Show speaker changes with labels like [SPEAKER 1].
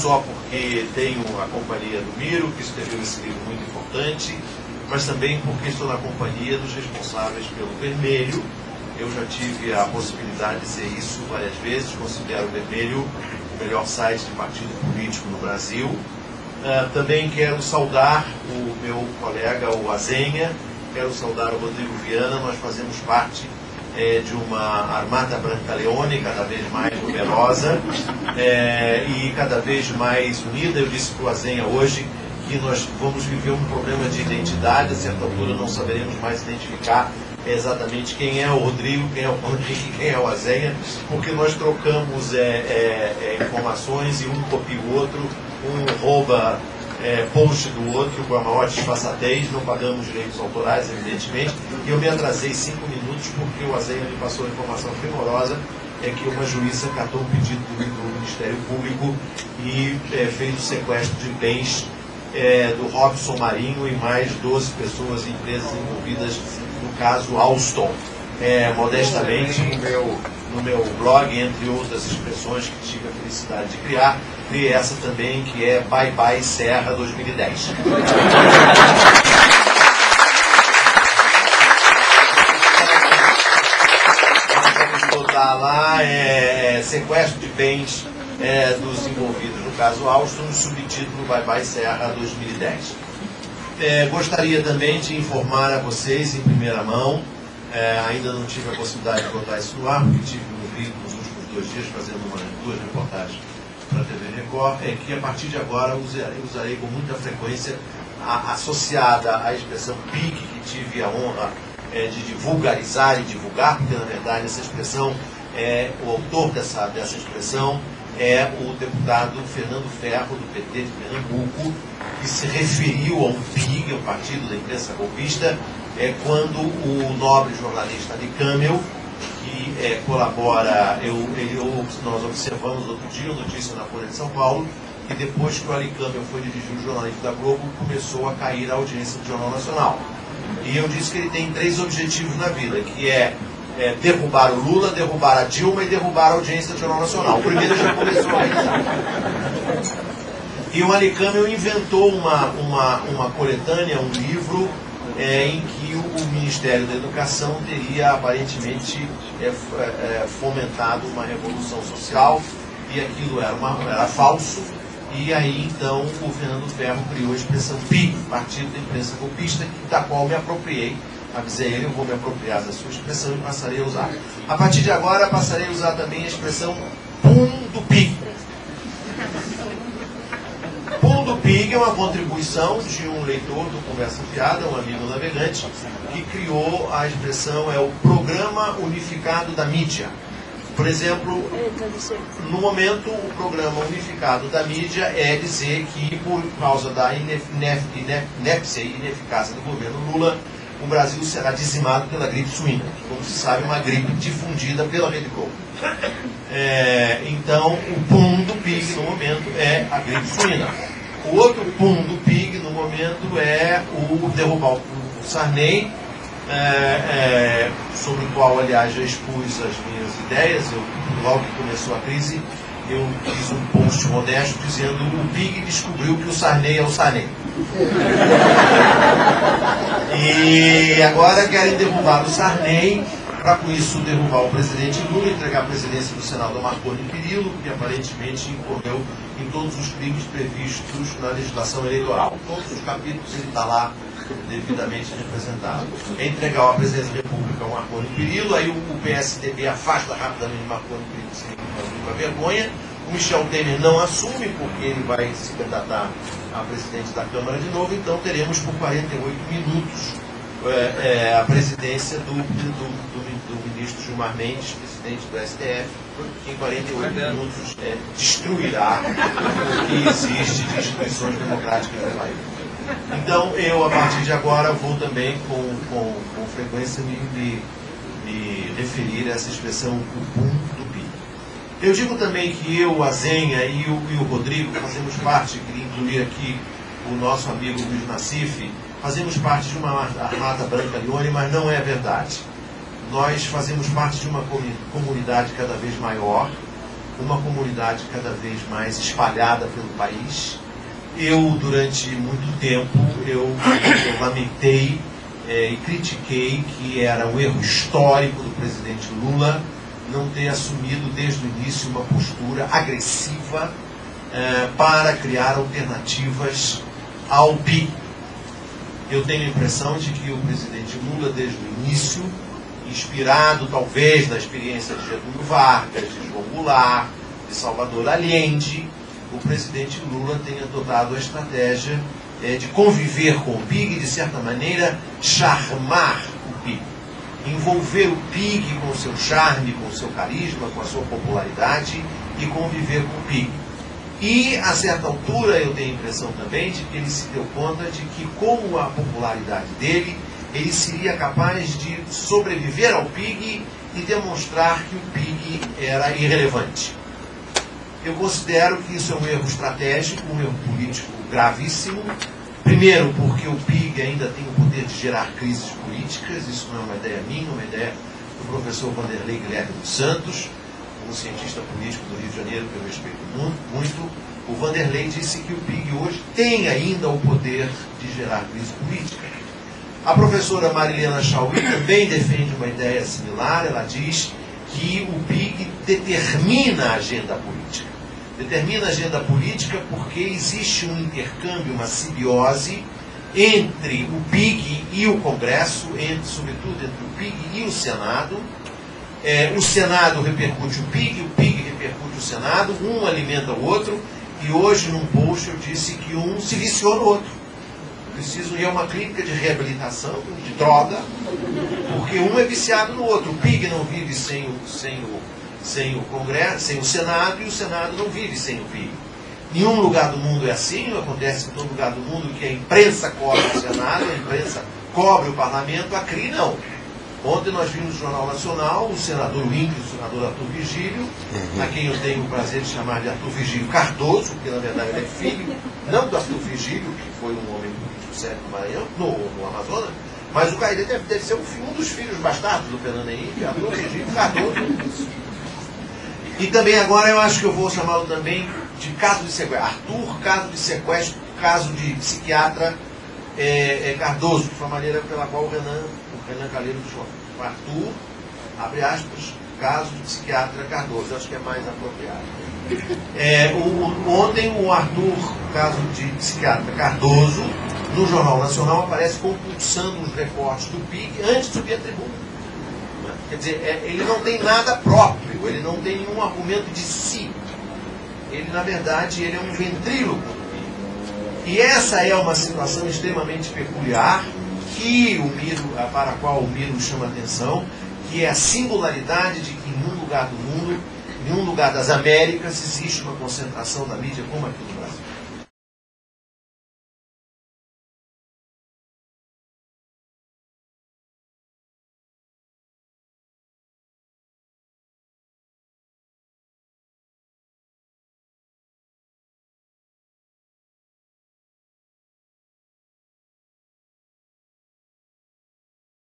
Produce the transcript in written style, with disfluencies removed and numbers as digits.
[SPEAKER 1] só porque tenho a companhia do Miro, que escreveu esse livro muito importante, mas também porque estou na companhia dos responsáveis pelo Vermelho. Eu já tive a possibilidade de dizer isso várias vezes, considero o Vermelho o melhor site de partido político no Brasil. Também quero saudar o meu colega, o Azenha, quero saudar o Rodrigo Viana. Nós fazemos parte de uma Armata Branca Leone cada vez mais numerosa e cada vez mais unida. Eu disse para o Azenha hoje que nós vamos viver um problema de identidade. A certa altura não saberemos mais identificar exatamente quem é o Rodrigo, quem é o Rodrigo e quem é o Azenha, porque nós trocamos informações e um copia o outro, um rouba post do outro com a maior disfarçatez, não pagamos direitos autorais, evidentemente, e eu me atrasei 5 minutos porque o Azenha me passou a informação primorosa, que uma juíza catou um pedido do Ministério Público e fez o sequestro de bens do Robson Marinho e mais 12 pessoas e empresas envolvidas no caso Alstom. Modestamente, no meu blog, entre outras expressões que tive a felicidade de criar, criei essa também, que é Bye Bye Serra 2010. Vamos botar lá sequestro de bens dos envolvidos no caso Alstom, subtítulo Bye Bye Serra 2010. Gostaria também de informar a vocês em primeira mão, ainda não tive a possibilidade de botar isso no ar, porque tive no Rio nos últimos 2 dias fazendo 2 reportagens para a TV Record, que a partir de agora usarei com muita frequência associada à expressão PIC, que tive a honra de vulgarizar e divulgar, porque na verdade essa expressão, o autor dessa expressão é o deputado Fernando Ferro, do PT de Pernambuco, que se referiu ao PIG, o Partido da Imprensa Golpista, quando o nobre jornalista Ali Camel, que colabora, nós observamos outro dia, uma notícia na Folha de São Paulo, que depois que o Ali Camel foi dirigir o jornalismo da Globo, começou a cair a audiência do Jornal Nacional. E eu disse que ele tem 3 objetivos na vida, que derrubar o Lula, derrubar a Dilma e derrubar a audiência do Jornal Nacional. O primeiro já começou a realizar. E o Ali Camel inventou uma coletânea, um livro, em que o Ministério da Educação teria aparentemente fomentado uma revolução social, e aquilo era falso. E aí então o Fernando Ferro criou a expressão PIG, Partido da Imprensa Golpista, da qual me apropriei. Avisei ele, eu vou me apropriar da sua expressão e passarei a usar. A partir de agora passarei a usar também a expressão PUM do PIG. PUM do PIG é uma contribuição de um leitor do Conversa Fiada, um amigo navegante, que criou a expressão, o Programa Unificado da Mídia. Por exemplo, no momento, o Programa Unificado da Mídia é dizer que, por causa da inépcia e ineficácia do governo Lula, o Brasil será dizimado pela gripe suína, que, como se sabe, é uma gripe difundida pela Rede Globo. Então, o PUM do PIG, no momento, é a gripe suína. O outro PUM do PIG, no momento, é o derrubar o Sarney, sobre o qual, aliás, já expus as minhas ideias. Logo que começou a crise, eu fiz um post modesto dizendo: o PIG descobriu que o Sarney é o Sarney. E agora querem derrubar o Sarney, para com isso derrubar o presidente Lula, entregar a presidência do Senado ao Marconi Perillo, que aparentemente incorreu em todos os crimes previstos na legislação eleitoral. Todos os capítulos ele está lá devidamente representado. Entregar a presidência da República ao Marconi Perillo, aí o PSDB afasta rapidamente o Marconi Perillo sem nenhuma vergonha. O Michel Temer não assume, porque ele vai se candidatar a presidente da Câmara de novo, então teremos por 48 minutos a presidência do ministro Gilmar Mendes, presidente do STF, que em 48 minutos destruirá o que existe de instituições democráticas no país. Então, eu, a partir de agora, vou também, com frequência, me referir a essa expressão, o PUM do PIG. Eu digo também que eu, a Zenha e o Rodrigo fazemos parte, queria incluir aqui o nosso amigo Luiz Nassif, fazemos parte de uma Armata Branca Leone, mas não é verdade. Nós fazemos parte de uma comunidade cada vez maior, uma comunidade cada vez mais espalhada pelo país. Eu, durante muito tempo, eu lamentei e critiquei que era um erro histórico do presidente Lula não ter assumido desde o início uma postura agressiva para criar alternativas ao PIB. Eu tenho a impressão de que o presidente Lula, desde o início, inspirado talvez na experiência de Getúlio Vargas, de João Goulart, de Salvador Allende, o presidente Lula tem adotado a estratégia de conviver com o PIG e, de certa maneira, charmar o PIG. Envolver o PIG com o seu charme, com o seu carisma, com a sua popularidade e conviver com o PIG. E, a certa altura, eu tenho a impressão também de que ele se deu conta de que, com a popularidade dele, ele seria capaz de sobreviver ao PIG e demonstrar que o PIG era irrelevante. Eu considero que isso é um erro estratégico, um erro político gravíssimo. Primeiro, porque o PIG ainda tem o poder de gerar crises políticas. Isso não é uma ideia minha, é uma ideia do professor Vanderlei Guilherme dos Santos, um cientista político do Rio de Janeiro que eu respeito muito. O Vanderlei disse que o PIG hoje tem ainda o poder de gerar crise política. A professora Marilena Chauí também defende uma ideia similar. Ela diz que o PIG determina a agenda política. Determina a agenda política porque existe um intercâmbio, uma simbiose entre o PIG e o Congresso, sobretudo entre o PIG e o Senado. O Senado repercute o PIG repercute o Senado, um alimenta o outro, e hoje num post eu disse que um se viciou no outro. Preciso ir a uma clínica de reabilitação, de droga, porque um é viciado no outro. O PIG não vive sem o Congresso, sem o Senado, e o Senado não vive sem o PIG. Nenhum lugar do mundo é assim, não acontece em todo lugar do mundo que a imprensa cobre o Senado, a imprensa cobre o Parlamento, a CRI não. Ontem nós vimos no Jornal Nacional o senador Winkler, o senador Arthur Vigílio, a quem eu tenho o prazer de chamar de Arthur Vigílio Cardoso, porque na verdade ele é filho, não do Arthur Vigílio, que foi um homem político sério no Maranhão, no Amazonas, mas o Caíde deve ser um dos filhos bastardos do Fernando Henrique, Arthur Vigílio Cardoso. E também agora eu acho que eu vou chamá-lo também de caso de sequestro. Arthur, caso de sequestro, caso de psiquiatra Cardoso, que foi a maneira pela qual o Renan Calheiros chamou. Arthur, abre aspas, caso de psiquiatra Cardoso. Acho que é mais apropriado. Ontem o Arthur, caso de psiquiatra Cardoso, no Jornal Nacional aparece compulsando os recortes do PIG antes de subir a tribuna. Quer dizer, ele não tem nada próprio, ele não tem nenhum argumento de si. Ele, na verdade, ele é um ventríloco. E essa é uma situação extremamente peculiar para a qual o Miro chama atenção, que é a singularidade de que em nenhum lugar do mundo, em nenhum lugar das Américas, existe uma concentração da mídia como aqui no Brasil.